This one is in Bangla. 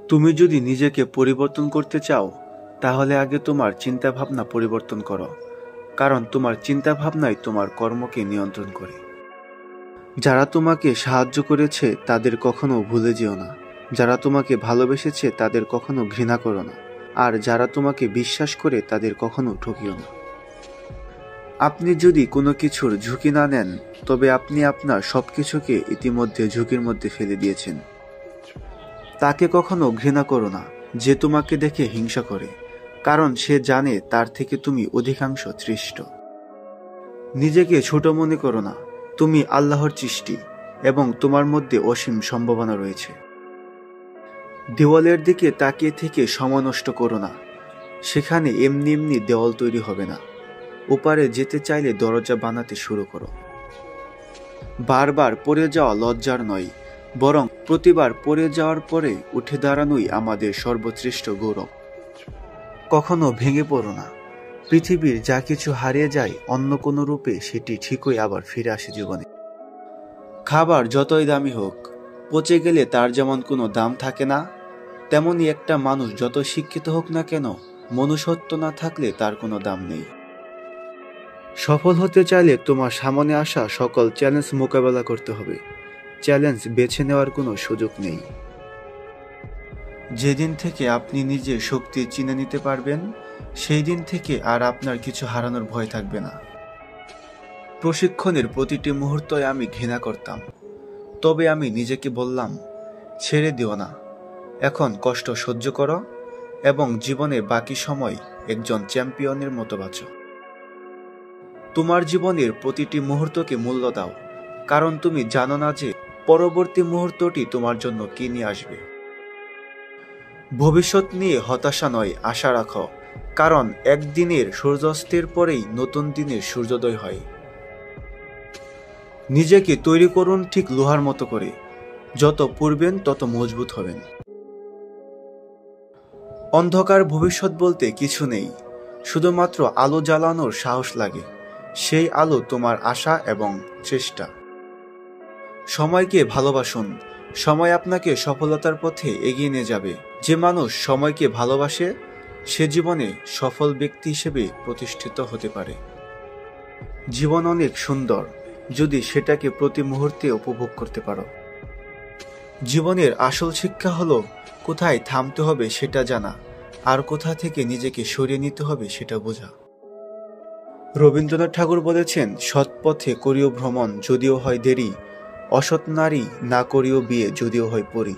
তুমি যদি নিজেকে পরিবর্তন করতে চাও তাহলে আগে তোমার চিন্তাভাবনা পরিবর্তন করো, কারণ তোমার চিন্তাভাবনাই তোমার কর্মকে নিয়ন্ত্রণ করে। যারা তোমাকে সাহায্য করেছে তাদের কখনো ভুলে যেও না, যারা তোমাকে ভালোবেসেছে তাদের কখনো ঘৃণা করো না, আর যারা তোমাকে বিশ্বাস করে তাদের কখনো ঠকিও না। আপনি যদি কোনো কিছুর ঝুঁকি না নেন তবে আপনি আপনার সবকিছুকে ইতিমধ্যে ঝুঁকির মধ্যে ফেলে দিয়েছেন। তাকে কখনো ঘৃণা করো না যে তোমাকে দেখে হিংসা করে, কারণ সে জানে তার থেকে তুমি অধিকাংশ শ্রেষ্ঠ। নিজেকে ছোট মনে করো না, তুমি আল্লাহর সৃষ্টি এবং তোমার মধ্যে অসীম সম্ভাবনা রয়েছে। দেওয়ালের দিকে তাকিয়ে থেকে সময় নষ্ট করো না, সেখানে এমনি এমনি দেওয়াল তৈরি হবে না। ওপারে যেতে চাইলে দরজা বানাতে শুরু করো। বারবার পড়ে যাওয়া লজ্জার নয়, বরং প্রতিবার পড়ে যাওয়ার পরে উঠে দাঁড়ানোই আমাদের সর্বশ্রেষ্ঠ গৌরব। কখনো ভেঙে পড়ো না, পৃথিবীর যা কিছু হারিয়ে যায় অন্য কোনো রূপে সেটি ঠিকই আবার ফিরে আসে জীবনে। খাবার যতই দামি হোক, পচে গেলে তার যেমন কোনো দাম থাকে না, তেমনি একটা মানুষ যত শিক্ষিত হোক না কেন, মনুষ্যত্ব না থাকলে তার কোনো দাম নেই। সফল হতে চাইলে তোমার সামনে আসা সকল চ্যালেঞ্জ মোকাবেলা করতে হবে। চ্যালেঞ্জ বেছে নেওয়ার কোনো সুযোগ নেই। যেদিন থেকে আপনি নিজের শক্তি চিনে নিতে পারবেন, সেই দিন থেকে আর আপনার কিছু হারানোর ভয় থাকবে না। প্রশিক্ষণের প্রতিটি মুহূর্তই আমি ঘৃণা করতাম, তবে আমি নিজেকে বললাম, ছেড়ে দিও না, এখন কষ্ট সহ্য করো এবং জীবনের বাকি সময় একজন চ্যাম্পিয়নের মতো বাঁচো। তোমার জীবনের প্রতিটি মুহূর্তকে মূল্য দাও, কারণ তুমি জানো না যে পরবর্তী মুহূর্তটি তোমার জন্য কি নিয়ে আসবে। ভবিষ্যৎ নিয়ে হতাশা নয়, আশা রাখো, কারণ একদিনের সূর্যাস্তের পরেই নতুন দিনের সূর্যোদয় হয়। নিজেকে তৈরি করুন ঠিক লোহার মতো করে, যত পড়বেন তত মজবুত হবেন। অন্ধকার ভবিষ্যৎ বলতে কিছু নেই, শুধুমাত্র আলো জ্বালানোর সাহস লাগে। সেই আলো তোমার আশা এবং চেষ্টা। সময়কে ভালোবাসুন, সময় আপনাকে সফলতার পথে এগিয়ে নিয়ে যাবে। যে মানুষ সময়কে ভালোবাসে সে জীবনে সফল ব্যক্তি হিসেবে প্রতিষ্ঠিত হতে পারে। জীবন অনেক সুন্দর যদি সেটাকে প্রতি মুহূর্তে উপভোগ করতে পারো। জীবনের আসল শিক্ষা হলো কোথায় থামতে হবে সেটা জানা, আর কোথা থেকে নিজেকে সরিয়ে নিতে হবে সেটা বোঝা। রবীন্দ্রনাথ ঠাকুর বলেছেন, সৎ পথে করিও ভ্রমণ যদিও হয় দেরি, অসৎ নারী না করিও বিয়ে যদিও হয় পরী।